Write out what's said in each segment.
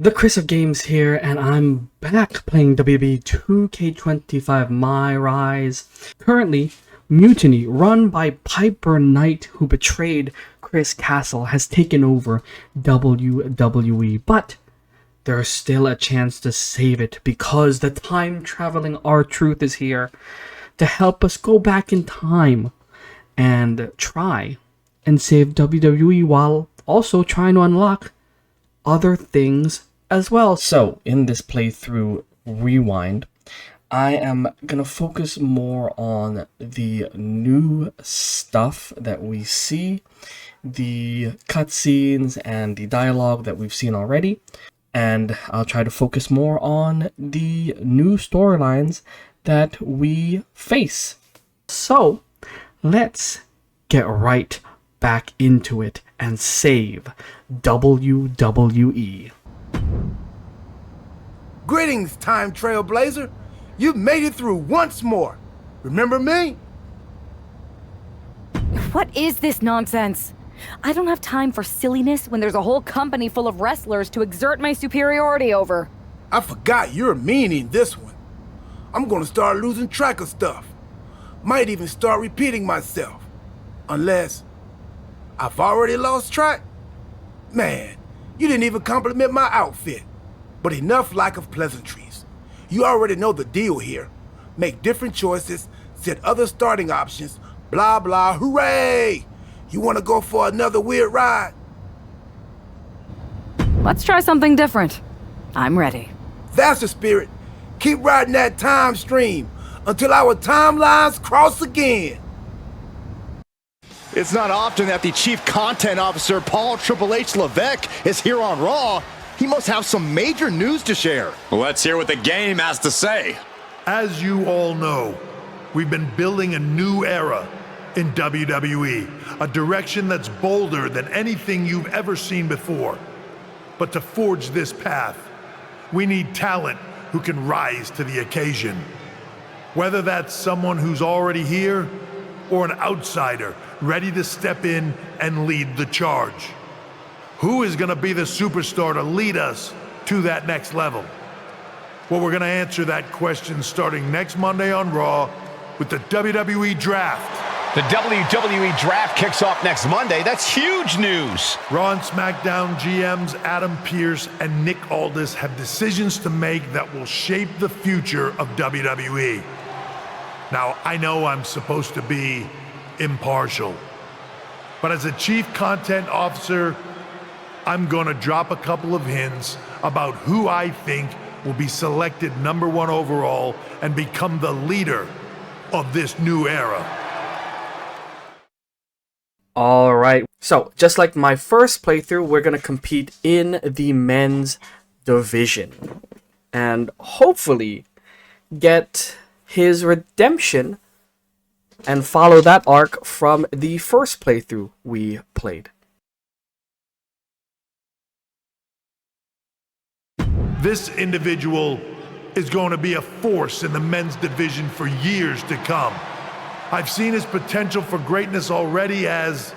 The Chris of Games here, and I'm back playing WWE 2K25 MyRise. Currently, Mutiny, run by Piper Knight, who betrayed Chris Castle, has taken over WWE, but there's still a chance to save it because the time-traveling R-Truth is here to help us go back in time and try and save WWE while also trying to unlock other things as well. So in this playthrough rewind, I am gonna focus more on the new stuff that we see, the cutscenes and the dialogue that we've seen already, and I'll try to focus more on the new storylines that we face. So let's get right back into it and save WWE. Greetings, Time Trailblazer. You've made it through once more. Remember me? What is this nonsense? I don't have time for silliness when there's a whole company full of wrestlers to exert my superiority over. I forgot you're meaning this one. I'm gonna start losing track of stuff. Might even start repeating myself. Unless I've already lost track? Man, you didn't even compliment my outfit. But enough lack of pleasantries. You already know the deal here. Make different choices, set other starting options, blah blah, hooray! You wanna go for another weird ride? Let's try something different. I'm ready. That's the spirit. Keep riding that time stream until our timelines cross again. It's not often that the Chief Content Officer, Paul Triple H Levesque, is here on Raw. He must have some major news to share. Let's hear what the game has to say. As you all know, we've been building a new era in WWE, a direction that's bolder than anything you've ever seen before. But to forge this path, we need talent who can rise to the occasion. Whether that's someone who's already here or an outsider ready to step in and lead the charge. Who is gonna be the superstar to lead us to that next level? Well, we're gonna answer that question starting next Monday on Raw with the WWE Draft. The WWE Draft kicks off next Monday. That's huge news. Raw and SmackDown GMs Adam Pearce and Nick Aldis have decisions to make that will shape the future of WWE. Now, I know I'm supposed to be impartial, but as a Chief Content Officer, I'm gonna drop a couple of hints about who I think will be selected #1 overall and become the leader of this new era. Alright, so just like my first playthrough, we're gonna compete in the men's division and hopefully get his redemption and follow that arc from the first playthrough we played. This individual is going to be a force in the men's division for years to come. I've seen his potential for greatness already as...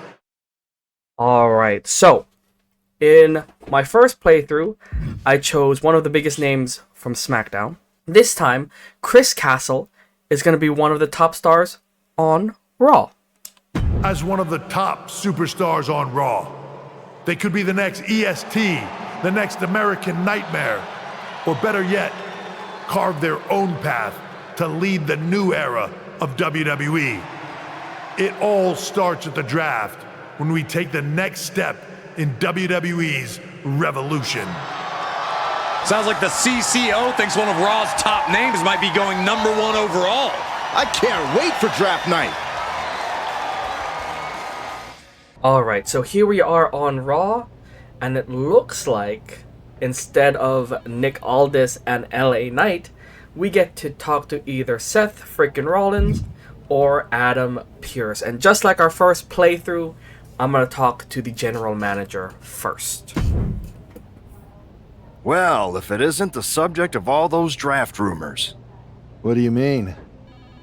Alright, so in my first playthrough, I chose one of the biggest names from SmackDown. This time, Chris Castle is going to be one of the top stars on Raw. As one of the top superstars on Raw. They could be the next EST, the next American Nightmare, or better yet, carve their own path to lead the new era of WWE. It all starts at the draft when we take the next step in WWE's revolution. Sounds like the CCO thinks one of Raw's top names might be going #1 overall. I can't wait for draft night. Alright, so here we are on Raw, and it looks like instead of Nick Aldis and LA Knight, we get to talk to either Seth freaking Rollins or Adam Pearce. And just like our first playthrough, I'm going to talk to the general manager first. Well, if it isn't the subject of all those draft rumors. What do you mean?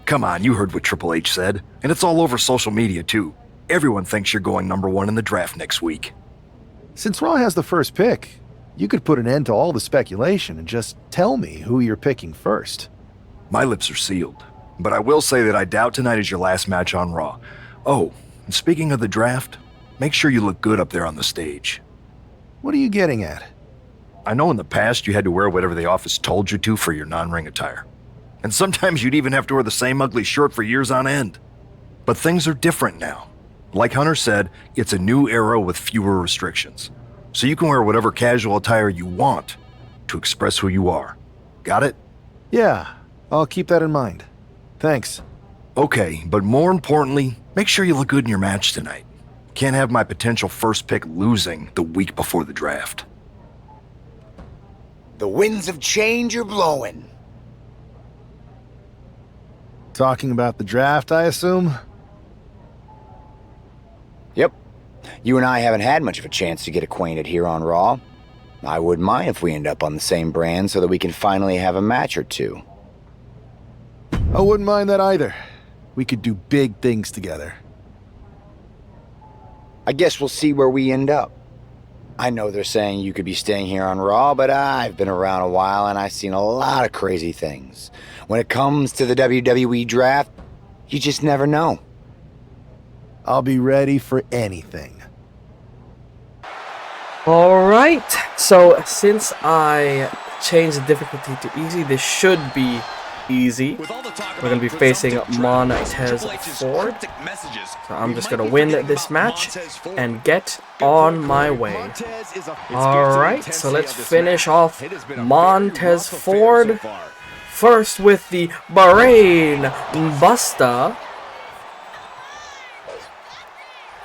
Come on, you heard what Triple H said, and it's all over social media too. Everyone thinks you're going #1 in the draft next week. Since Raw has the first pick, You could put an end to all the speculation and just tell me who you're picking first. My lips are sealed, but I will say that I doubt tonight is your last match on Raw. Oh, and speaking of the draft, make sure you look good up there on the stage. What are you getting at? I know in the past you had to wear whatever the office told you to for your non-ring attire. And sometimes you'd even have to wear the same ugly shirt for years on end. But things are different now. Like Hunter said, it's a new era with fewer restrictions. So you can wear whatever casual attire you want to express who you are. Got it? Yeah, I'll keep that in mind. Thanks. Okay, but more importantly, make sure you look good in your match tonight. Can't have my potential first pick losing the week before the draft. The winds of change are blowing. Talking about the draft, I assume? Yep. You and I haven't had much of a chance to get acquainted here on Raw. I wouldn't mind if we end up on the same brand so that we can finally have a match or two. I wouldn't mind that either. We could do big things together. I guess we'll see where we end up. I know they're saying you could be staying here on Raw, but I've been around a while and I've seen a lot of crazy things. When it comes to the WWE draft, you just never know. I'll be ready for anything. Alright, so since I changed the difficulty to easy, this should be easy. We're going to be facing Montez Ford. So I'm just going to win this match and get on my way. Alright, so let's finish off Montez Ford. First with the Bahrain Buster.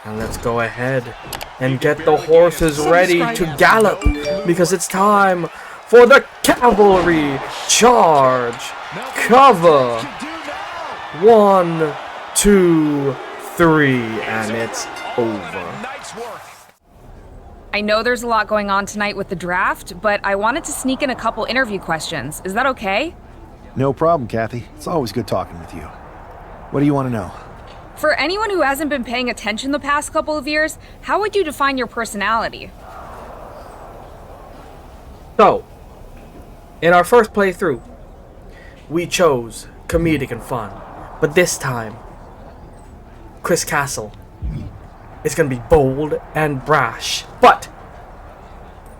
And let's go ahead and get the horses ready to gallop, because it's time for the cavalry charge. Cover. 1, 2, 3, and it's over. I know there's a lot going on tonight with the draft, but I wanted to sneak in a couple interview questions. Is that okay? No problem, Kathy. It's always good talking with you. What do you want to know? For anyone who hasn't been paying attention the past couple of years, how would you define your personality? So, in our first playthrough, we chose comedic and fun. But this time, Chris Castle is going to be bold and brash. But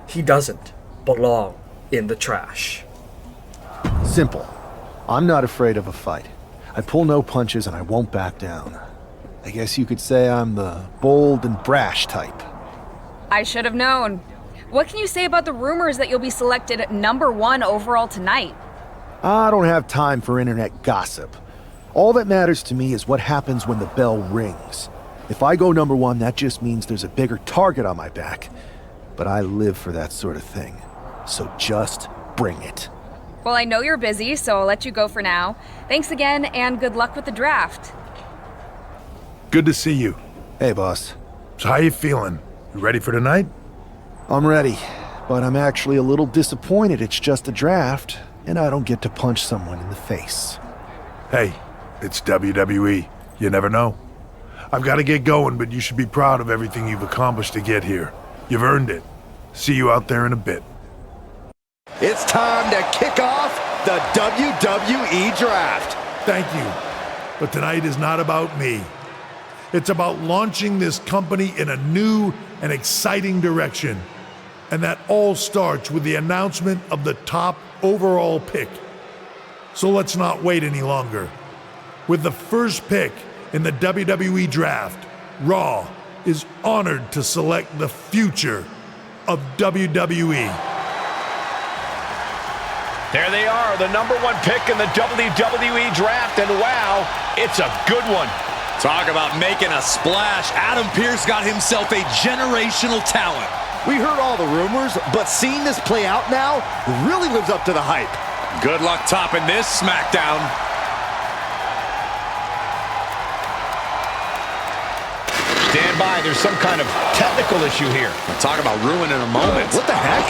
he doesn't belong in the trash. Simple. I'm not afraid of a fight. I pull no punches and I won't back down. I guess you could say I'm the bold and brash type. I should have known. What can you say about the rumors that you'll be selected #1 overall tonight? I don't have time for internet gossip. All that matters to me is what happens when the bell rings. If I go #1, that just means there's a bigger target on my back. But I live for that sort of thing. So just bring it. Well, I know you're busy, so I'll let you go for now. Thanks again, and good luck with the draft. Good to see you. Hey, boss. So how you feeling? You ready for tonight? I'm ready, but I'm actually a little disappointed it's just a draft, and I don't get to punch someone in the face. Hey, it's WWE. You never know. I've got to get going, but you should be proud of everything you've accomplished to get here. You've earned it. See you out there in a bit. It's time to kick off the WWE Draft. Thank you. But tonight is not about me. It's about launching this company in a new and exciting direction. And that all starts with the announcement of the top overall pick. So let's not wait any longer. With the first pick in the WWE Draft, Raw is honored to select the future of WWE. There they are, the #1 pick in the WWE Draft, and wow, it's a good one. Talk about making a splash. Adam Pearce got himself a generational talent. We heard all the rumors, but seeing this play out now really lives up to the hype. Good luck topping this SmackDown. Stand by, there's some kind of technical issue here. Talk about ruining a moment. What the heck?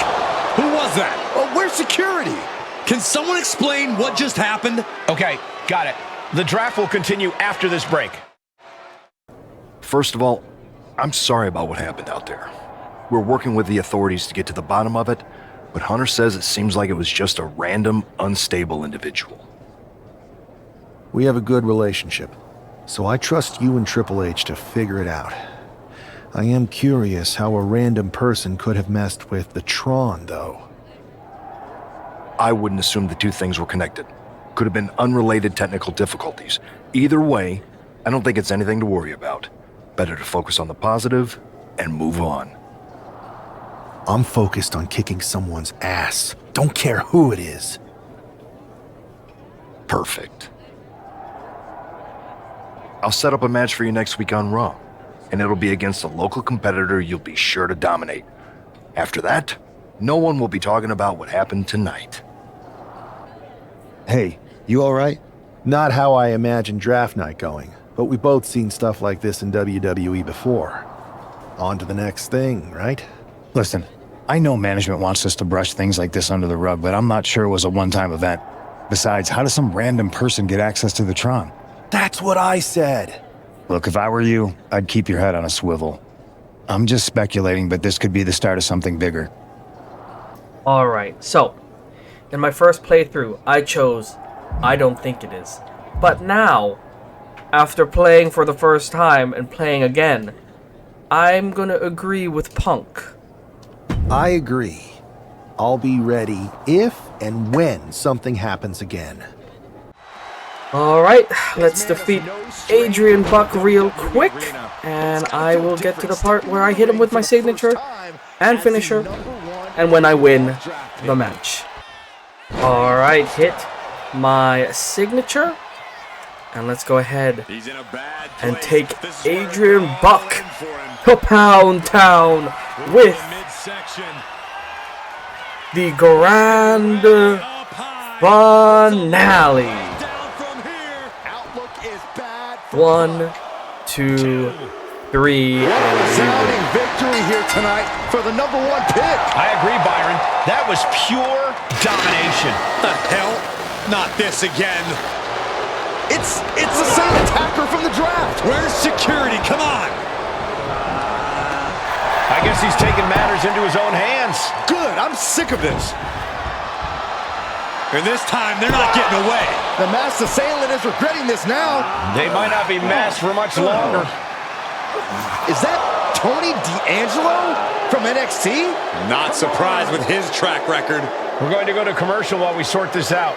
Who was that? Where's security? Can someone explain what just happened? Okay, got it. The draft will continue after this break. First of all, I'm sorry about what happened out there. We're working with the authorities to get to the bottom of it, but Hunter says it seems like it was just a random, unstable individual. We have a good relationship, so I trust you and Triple H to figure it out. I am curious how a random person could have messed with the Tron, though. I wouldn't assume the two things were connected. Could have been unrelated technical difficulties. Either way, I don't think it's anything to worry about. Better to focus on the positive and move on. I'm focused on kicking someone's ass. Don't care who it is. Perfect. I'll set up a match for you next week on Raw, and it'll be against a local competitor you'll be sure to dominate. After that, no one will be talking about what happened tonight. Hey, you all right? Not how I imagine draft night going, but we both seen stuff like this in WWE before. On to the next thing, right? Listen, I know management wants us to brush things like this under the rug, but I'm not sure it was a one-time event. Besides, how does some random person get access to the Tron? That's what I said. Look, if I were you, I'd keep your head on a swivel. I'm just speculating, but this could be the start of something bigger. Alright, so, in my first playthrough, I chose, I don't think it is. But now, after playing for the first time and playing again, I'm gonna agree with Punk. I agree. I'll be ready if and when something happens again. Alright, let's defeat Adrian Buck real quick, and I will get to the part where I hit him with my signature and finisher, and when I win the match. Alright, hit my signature, and let's go ahead and take Adrian Buck to Pound Town with the grand finale. 1, 2, 3, and Resounding victory here tonight for the #1 pick. I agree, Byron. That was pure domination. The hell? Not this again. It's the same attacker from the draft. Where's security? Come on. I guess he's taking matters into his own hands. Good, I'm sick of this. And this time, they're not getting away. The masked assailant is regretting this now. They might not be masked for much longer. Is that Tony D'Angelo from NXT? Not surprised with his track record. We're going to go to commercial while we sort this out.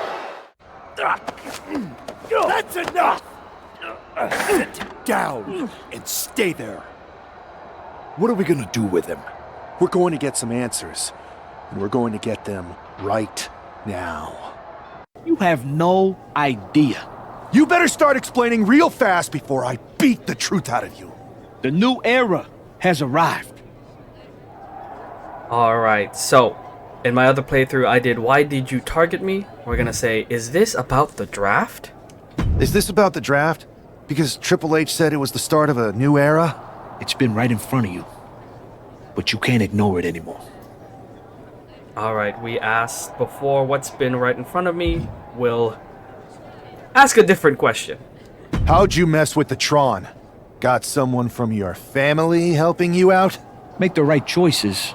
That's enough! Sit down and stay there. What are we gonna do with him? We're going to get some answers, and we're going to get them right now. You have no idea. You better start explaining real fast before I beat the truth out of you. The new era has arrived. Alright, so, in my other playthrough I did, why did you target me? We're gonna say, is this about the draft? Is this about the draft? Because Triple H said it was the start of a new era? It's been right in front of you, but you can't ignore it anymore. Alright, we asked before what's been right in front of me. We'll ask a different question. How'd you mess with the Tron? Got someone from your family helping you out? Make the right choices,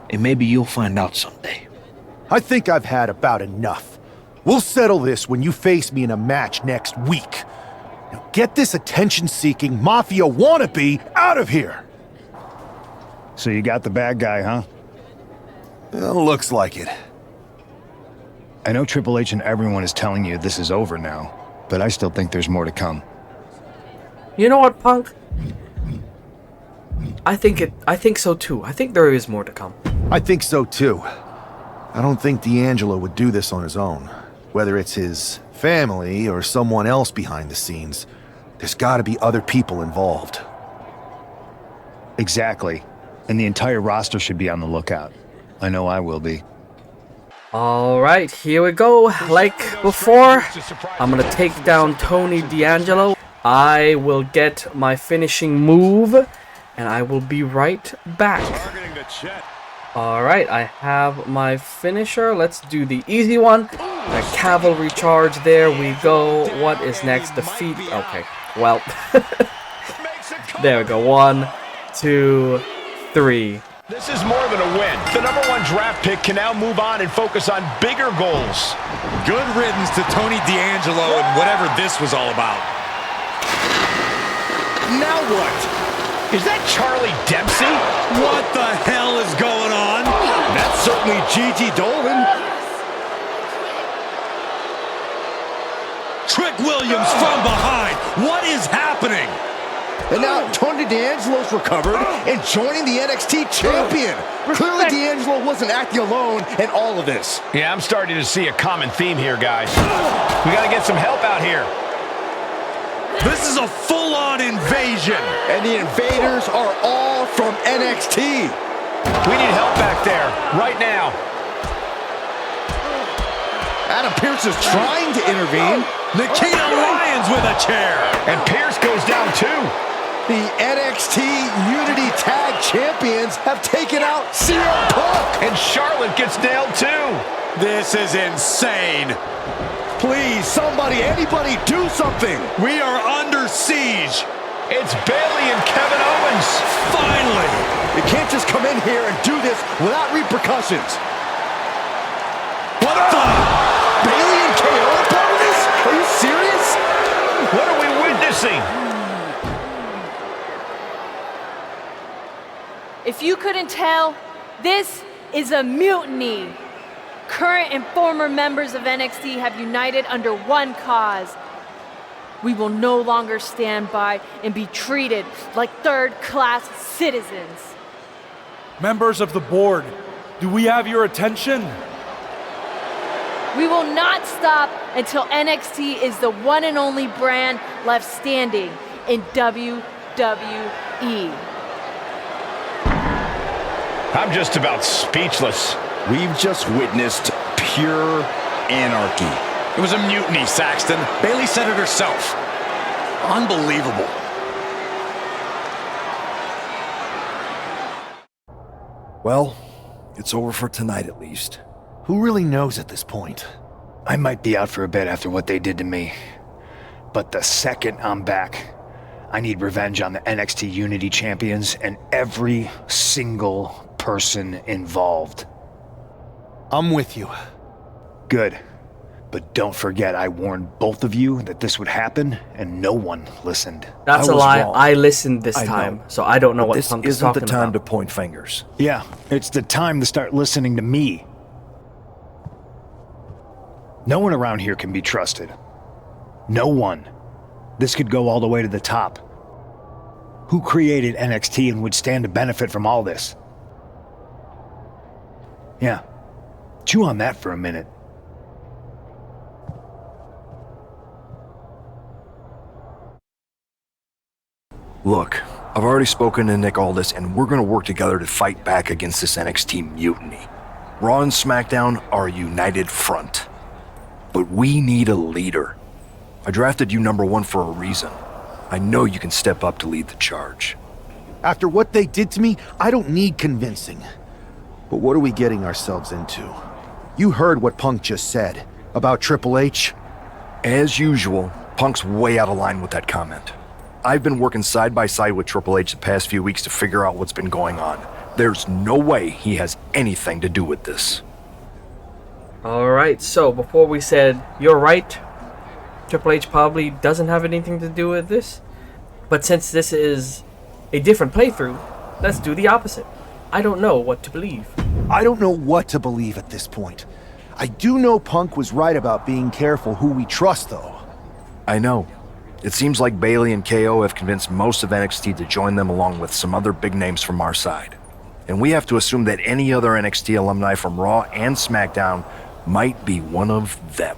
and maybe you'll find out someday. I think I've had about enough. We'll settle this when you face me in a match next week. Now get this attention-seeking mafia wannabe out of here! So you got the bad guy, huh? Looks like it. I know Triple H and everyone is telling you this is over now, but I still think there's more to come. You know what, Punk? I think so too. I think there is more to come. I think so too. I don't think D'Angelo would do this on his own. Whether it's his family or someone else behind the scenes, there's gotta be other people involved. Exactly. And the entire roster should be on the lookout. I know I will be. Alright, here we go. Like before, I'm gonna take down Tony D'Angelo. I will get my finishing move, and I will be right back. Alright, I have my finisher. Let's do the easy one. The cavalry charge, there we go. What is next? Defeat. Okay, well. There we go. 1, 2, 3. This is more than a win. The #1 draft pick can now move on and focus on bigger goals. Good riddance to Tony D'Angelo and whatever this was all about. Now what? Is that Charlie Dempsey? What the hell is going on? That's certainly Gigi Dolan. Trick Williams from behind. What is happening? And now Tony D'Angelo's recovered and joining the NXT champion. Clearly D'Angelo wasn't acting alone in all of this. Yeah, I'm starting to see a common theme here, guys. We got to get some help out here. This is a full-on invasion. And the invaders are all from NXT. We need help back there, right now. Adam Pearce is trying to intervene. Nikita Lyons with a chair. And Pearce goes down too. The NXT Unity Tag Champions have taken out CM Punk. And Charlotte gets nailed too. This is insane. Please, somebody, anybody, do something. We are under siege. It's Bayley and Kevin Owens. Finally. You can't just come in here and do this without repercussions. What the? Bayley and KO are part of this? Are you serious? What are we witnessing? If you couldn't tell, this is a mutiny. Current and former members of NXT have united under one cause. We will no longer stand by and be treated like third-class citizens. Members of the board, do we have your attention? We will not stop until NXT is the one and only brand left standing in WWE. I'm just about speechless. We've just witnessed pure anarchy. It was a mutiny, Saxton. Bayley said it herself. Unbelievable. Well, it's over for tonight at least. Who really knows at this point? I might be out for a bit after what they did to me. But the second I'm back, I need revenge on the NXT Unity champions and every single person involved. I'm with you. Good. But don't forget I warned both of you that this would happen, and no one listened. That's I a was lie. wrong. I listened this I time, know. so I don't know But what this Punk is isn't the talking time to about. point fingers. Yeah, it's the time to start listening to me. No one around here can be trusted. No one. This could go all the way to the top. Who created NXT and would stand to benefit from all this? Yeah. Chew on that for a minute. Look, I've already spoken to Nick Aldis, and we're going to work together to fight back against this NXT mutiny. Raw and SmackDown are a united front. But we need a leader. I drafted you #1 for a reason. I know you can step up to lead the charge. After what they did to me, I don't need convincing. But what are we getting ourselves into? You heard what Punk just said about Triple H. As usual, Punk's way out of line with that comment. I've been working side by side with Triple H the past few weeks to figure out what's been going on. There's no way he has anything to do with this. Alright, so before we said, you're right, Triple H probably doesn't have anything to do with this. But since this is a different playthrough, let's do the opposite. I don't know what to believe. I don't know what to believe at this point. I do know Punk was right about being careful who we trust, though. I know. It seems like Bayley and KO have convinced most of NXT to join them along with some other big names from our side. And we have to assume that any other NXT alumni from Raw and SmackDown might be one of them.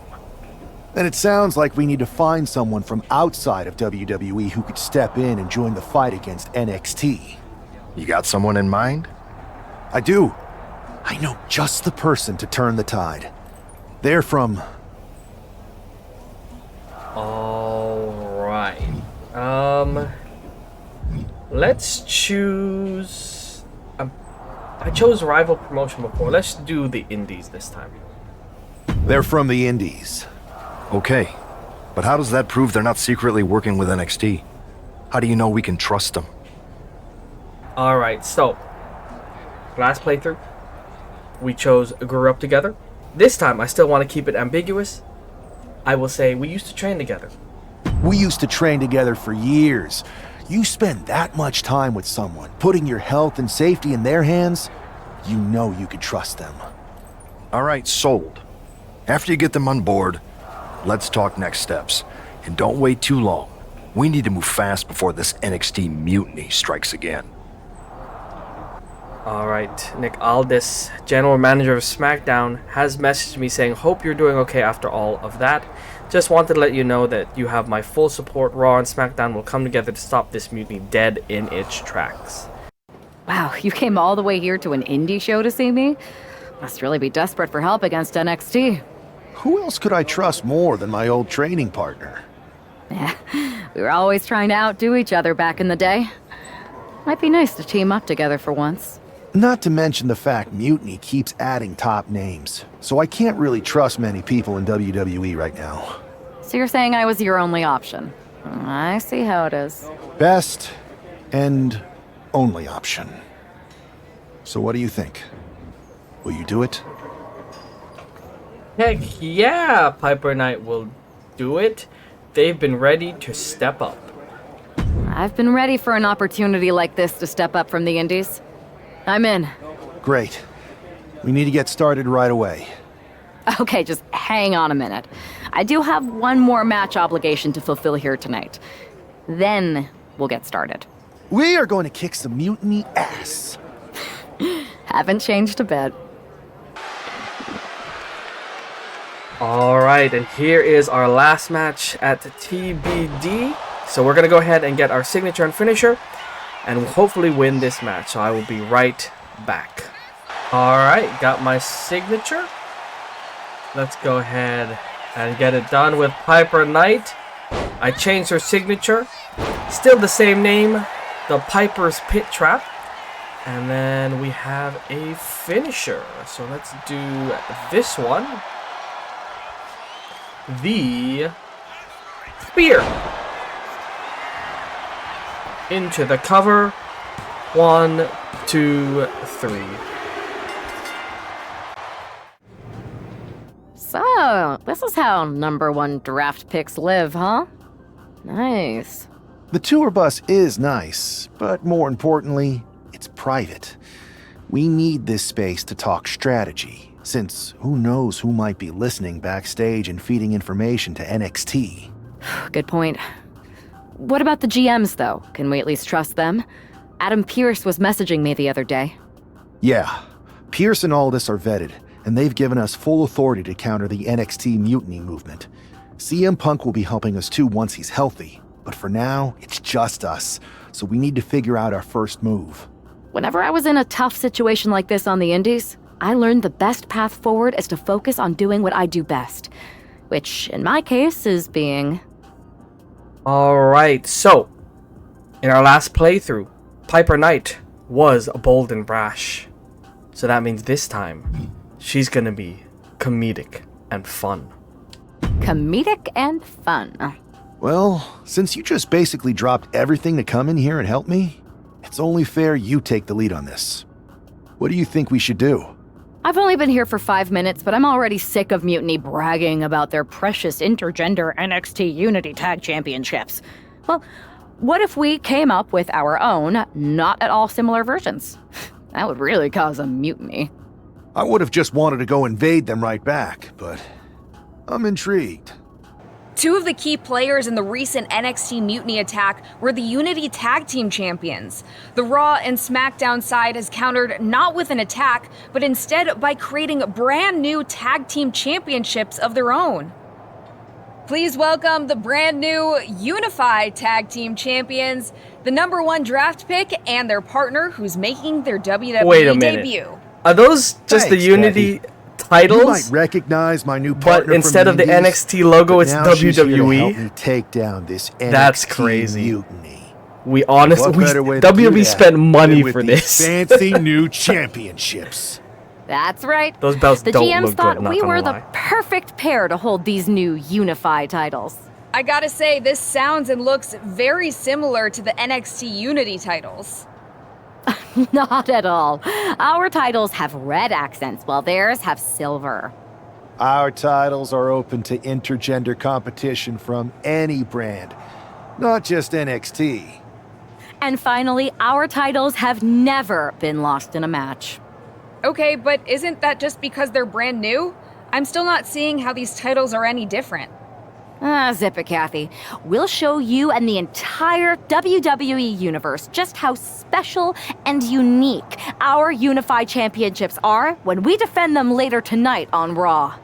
Then it sounds like we need to find someone from outside of WWE who could step in and join the fight against NXT. You got someone in mind? I do. I know just the person to turn the tide. They're from... Alright. Let's choose... I chose rival promotion before. Let's do the indies this time. They're from the indies. Okay, but how does that prove they're not secretly working with NXT? How do you know we can trust them? Alright, so Last playthrough, we chose grew up together. This time, I still want to keep it ambiguous. I will say we used to train together. We used to train together for years. You spend that much time with someone, putting your health and safety in their hands, you know you can trust them. All right, sold. After you get them on board, let's talk next steps. And don't wait too long. We need to move fast before this NXT mutiny strikes again. Alright, Nick Aldis, General Manager of SmackDown, has messaged me saying, hope you're doing okay after all of that. Just wanted to let you know that you have my full support. Raw and SmackDown will come together to stop this mutiny dead in its tracks. Wow, you came all the way here to an indie show to see me? Must really be desperate for help against NXT. Who else could I trust more than my old training partner? Yeah, we were always trying to outdo each other back in the day. Might be nice to team up together for once. Not to mention the fact Mutiny keeps adding top names, so I can't really trust many people in WWE right now. So you're saying I was your only option? I see how it is. Best and only option. So what do you think? Will you do it? Heck yeah, Piper Knight will do it. They've been ready to step up. I've been ready for an opportunity like this to step up from the indies. I'm in. Great. We need to get started right away. Okay, just hang on a minute. I do have one more match obligation to fulfill here tonight. Then we'll get started. We are going to kick some mutiny ass. Haven't changed a bit. Alright, and here is our last match at TBD. So we're going to go ahead and get our signature and finisher, and hopefully win this match. So I will be right back. Alright, got my signature. Let's go ahead and get it done with Piper Knight. I changed her signature. Still the same name, the Piper's Pit Trap. And then we have a finisher. So let's do this one. The spear. Into the cover. 1, 2, 3. So, this is how #1 draft picks live, huh? Nice. The tour bus is nice, but more importantly, it's private. We need this space to talk strategy, since who knows who might be listening backstage and feeding information to NXT. Good point. What about the GMs, though? Can we at least trust them? Adam Pearce was messaging me the other day. Yeah, Pierce and Aldis are vetted, and they've given us full authority to counter the NXT mutiny movement. CM Punk will be helping us too once he's healthy, but for now, it's just us, so we need to figure out our first move. Whenever I was in a tough situation like this on the indies, I learned the best path forward is to focus on doing what I do best, which, in my case, is being... Alright, so, in our last playthrough, Piper Knight was bold and brash. So that means this time, she's gonna be comedic and fun. Comedic and fun. Well, since you just basically dropped everything to come in here and help me, it's only fair you take the lead on this. What do you think we should do? I've only been here for 5 minutes, but I'm already sick of Mutiny bragging about their precious intergender NXT Unity Tag Championships. Well, what if we came up with our own, not at all similar versions? That would really cause a mutiny. I would have just wanted to go invade them right back, but I'm intrigued. Two of the key players in the recent NXT Mutiny attack were the Unity Tag Team Champions. The Raw and SmackDown side has countered not with an attack, but instead by creating brand new Tag Team Championships of their own. Please welcome the brand new Unified Tag Team Champions, the #1 draft pick, and their partner who's making their WWE debut. Are those just the Unity titles? You might recognize my new partner, but instead from of the Indies, NXT logo, it's now she's here to help WWE. me take down this NXT That's crazy. mutiny. We honestly, What better way to do WWE that spent money than with for these this. fancy new championships. That's right. Those belts the don't GMs look thought good, not we gonna were the lie. perfect pair to hold these new unified titles. I gotta say, this sounds and looks very similar to the NXT Unity titles. Not at all. Our titles have red accents, while theirs have silver. Our titles are open to intergender competition from any brand, not just NXT. And finally, our titles have never been lost in a match. Okay, but isn't that just because they're brand new? I'm still not seeing how these titles are any different. Zip it, Kathy. We'll show you and the entire WWE universe just how special and unique our Unified Championships are when we defend them later tonight on Raw.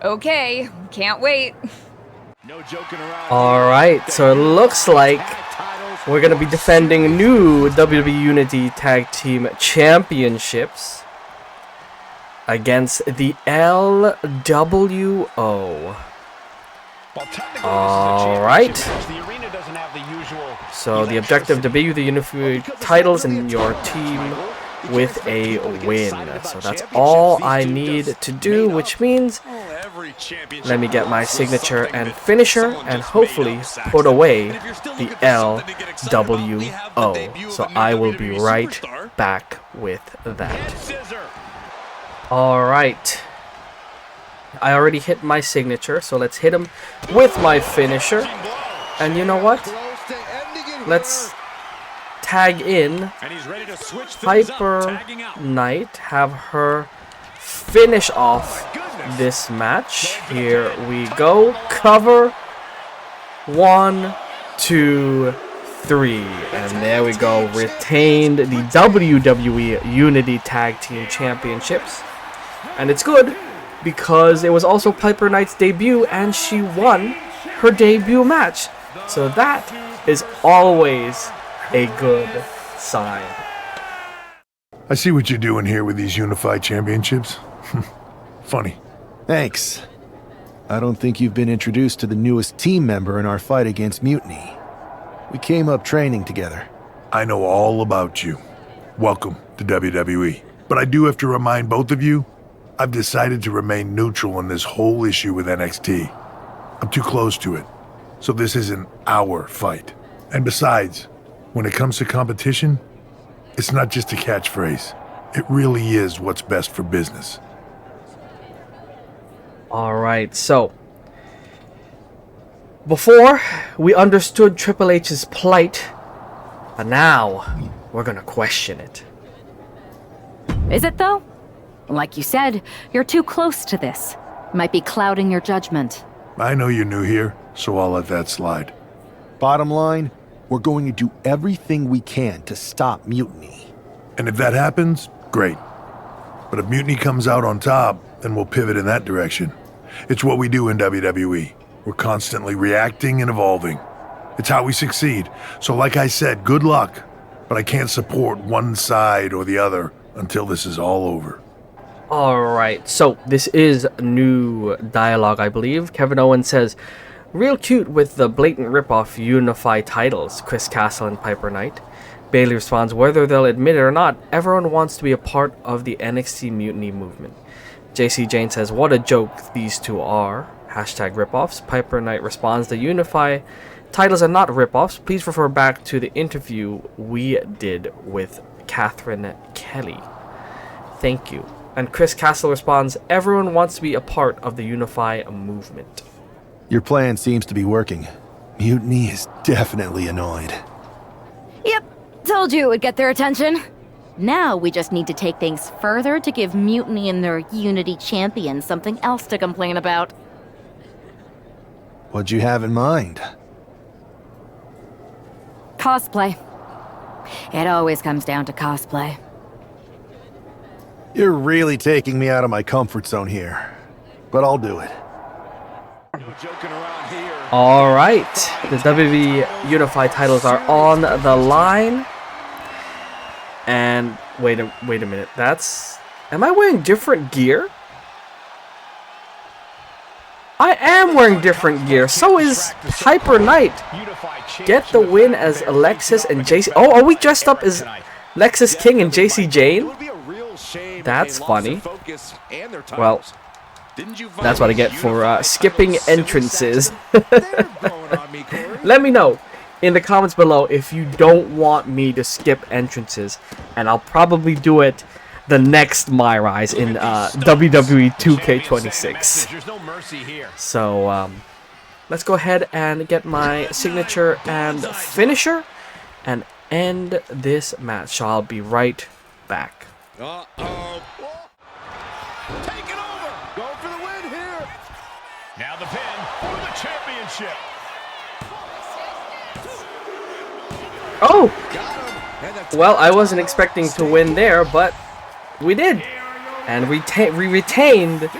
Okay, can't wait. No joking around. Alright, so it looks like we're going to be defending new WWE Unity Tag Team Championships against the LWO. Alright. So the objective, debut the Unified titles in your team with a win. So that's all I need to do, which means let me get my signature and finisher and hopefully put away the LWO. So I will be right back with that. Alright. I already hit my signature, so let's hit him with my finisher. And you know what? Let's tag in Piper Knight, have her finish off this match. Here we go. Cover. 1, 2, 3. And there we go. Retained the WWE Unity Tag Team Championships. And it's good because it was also Piper Knight's debut and she won her debut match. So that is always a good sign. I see what you're doing here with these Unified Championships. Funny. Thanks. I don't think you've been introduced to the newest team member in our fight against Mutiny. We came up training together. I know all about you. Welcome to WWE. But I do have to remind both of you, I've decided to remain neutral in this whole issue with NXT. I'm too close to it, so this isn't our fight. And besides, when it comes to competition, it's not just a catchphrase. It really is what's best for business. Alright, so before we understood Triple H's plight, but now we're gonna question it. Is it though? Like you said, you're too close to this. Might be clouding your judgment. I know you're new here, so I'll let that slide. Bottom line, we're going to do everything we can to stop Mutiny. And if that happens, great. But if Mutiny comes out on top, then we'll pivot in that direction. It's what we do in WWE. We're constantly reacting and evolving. It's how we succeed. So like I said, good luck. But I can't support one side or the other until this is all over. Alright, so this is new dialogue, I believe. Kevin Owens says, real cute with the blatant ripoff Unify titles, Chris Castle and Piper Knight. Bayley responds, whether they'll admit it or not, everyone wants to be a part of the NXT Mutiny movement. JC Jane says, what a joke these two are. Hashtag ripoffs. Piper Knight responds, the Unify titles are not ripoffs. Please refer back to the interview we did with Catherine Kelly. Thank you. And Chris Castle responds, everyone wants to be a part of the Unify movement. Your plan seems to be working. Mutiny is definitely annoyed. Yep, told you it would get their attention. Now we just need to take things further to give Mutiny and their Unity champions something else to complain about. What'd you have in mind? Cosplay. It always comes down to cosplay. You're really taking me out of my comfort zone here. But I'll do it. Alright, the WWE Unified titles are on the line. And wait a minute, am I wearing different gear? I am wearing different gear. So is Piper Knight. Get the win as Alexis and JC. Oh, are we dressed up as Lexis King and JC Jane? That's funny. Well, that's what I get for skipping entrances. Let me know in the comments below if you don't want me to skip entrances, and I'll probably do it the next MyRise in WWE 2K26. So let's go ahead and get my signature and finisher and end this match. So I'll be right back. Uh-oh. Take it over. Go for the win here. Now the pin for the championship. Oh! Well, I wasn't expecting to win there, but we did. And we retained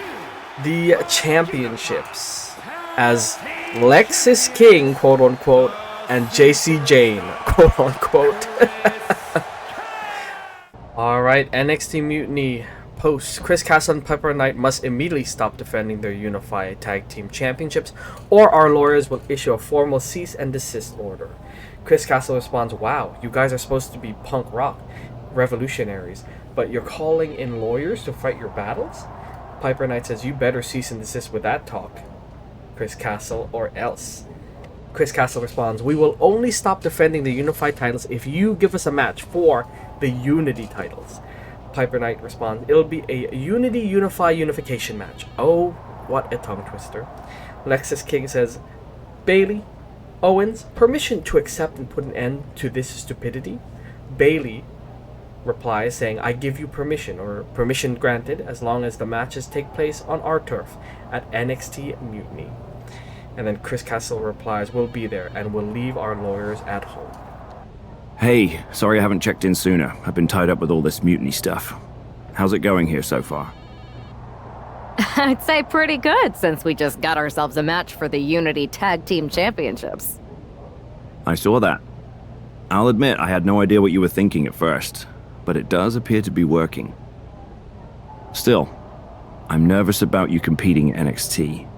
the championships as Lexis King, quote unquote, and JC Jane, quote unquote. Alright, NXT Mutiny posts. Chris Castle and Piper Knight must immediately stop defending their unified tag team championships, or our lawyers will issue a formal cease and desist order. Chris Castle responds, "Wow, you guys are supposed to be punk rock revolutionaries, but you're calling in lawyers to fight your battles?" Piper Knight says, "You better cease and desist with that talk, Chris Castle, or else." Chris Castle responds, "We will only stop defending the unified titles if you give us a match for the Unity titles." Piper Knight responds, "It'll be a Unity unification match." Oh, what a tongue twister. Lexis King says, "Bailey, Owens, permission to accept and put an end to this stupidity?" Bailey replies saying, "I give you permission, or permission granted, as long as the matches take place on our turf at NXT Mutiny." And then Chris Castle replies, "We'll be there, and we'll leave our lawyers at home." Hey, sorry I haven't checked in sooner. I've been tied up with all this mutiny stuff. How's it going here so far? I'd say pretty good, since we just got ourselves a match for the Unity Tag Team Championships. I saw that. I'll admit I had no idea what you were thinking at first, but it does appear to be working. Still, I'm nervous about you competing at NXT.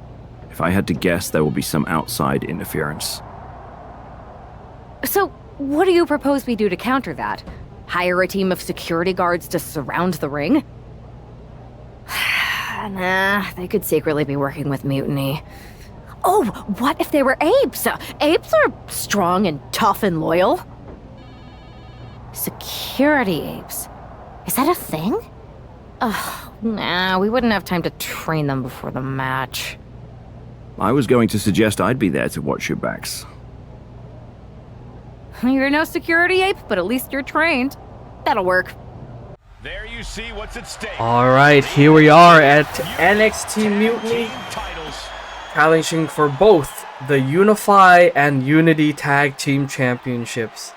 If I had to guess, there will be some outside interference. So, what do you propose we do to counter that? Hire a team of security guards to surround the ring? Nah, they could secretly be working with Mutiny. Oh, what if they were apes? Apes are strong and tough and loyal. Security apes? Is that a thing? Ugh, nah, we wouldn't have time to train them before the match. I was going to suggest I'd be there to watch your backs. You're no security ape, but at least you're trained. That'll work. There you see what's at stake. Alright, here we are at NXT Mutiny, challenging for both the Unify and Unity Tag Team Championships.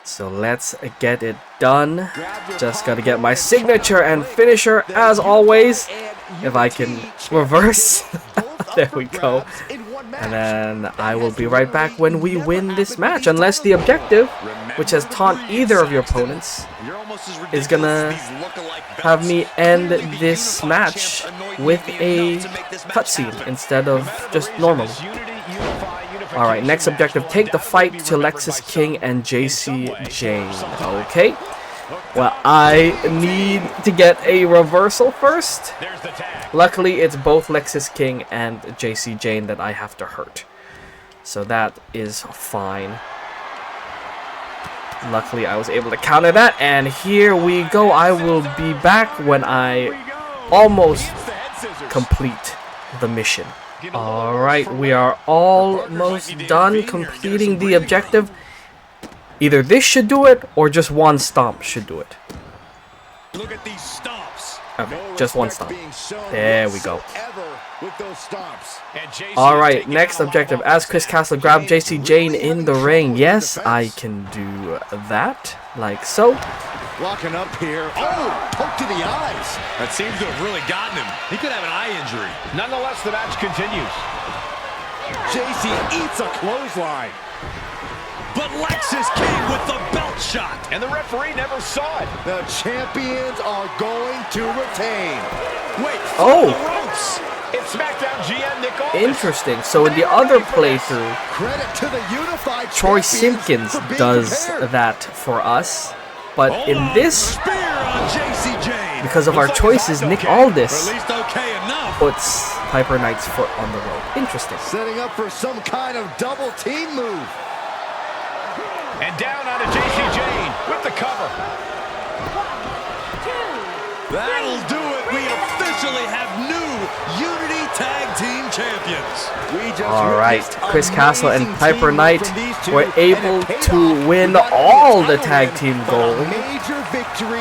So let's get it done. Just gotta get my signature and finisher as always. If I can reverse. There we go. And then I will be right back when we win this match. Unless the objective, which has taunt either of your opponents, is gonna have me end this match with a cutscene instead of just normal. Alright, next objective, take the fight to Lexis King and JC Jane. Okay. Well, I need to get a reversal first. Luckily, it's both Lexis King and JC Jane that I have to hurt. So that is fine. Luckily, I was able to counter that. And here we go. I will be back when I almost complete the mission. Alright, we are almost done completing the objective. Either this should do it, or just one stomp should do it. Look at these stomps. Okay, just one stomp. There we go. Alright, next objective. As Chris Castle grabbed JC Jane in the ring. Yes, I can do that. Like so. Locking up here. Oh, poke to the eyes. That seems to have really gotten him. He could have an eye injury. Nonetheless, the match continues. JC eats a clothesline. But Lexis King with the belt shot. And the referee never saw it. The champions are going to retain. Wait, oh. the ropes. It's SmackDown GM Nick Aldis. Interesting. So in the other playthrough, Credit to the unified Troy Simpkins does that for us. But in this, because of our choices, Nick Aldis puts Piper Knight's foot on the rope. Interesting. Setting up for some kind of double team move. And down onto JC Jane with the cover. That'll do it. We officially have new Unity Tag Team Champions. All right, Chris Castle and Piper Knight were able to win all the tag team gold.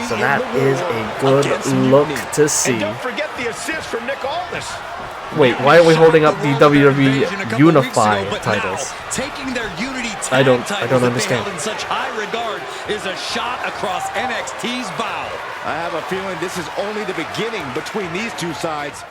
So that is a good look to see. And don't forget the assist from Nick Aldis. Wait, why are we holding up the WWE Unified titles? Taking their Unity I don't titles that understand. they held in such high regard is a shot across NXT's bow. I have a feeling this is only the beginning between these two sides.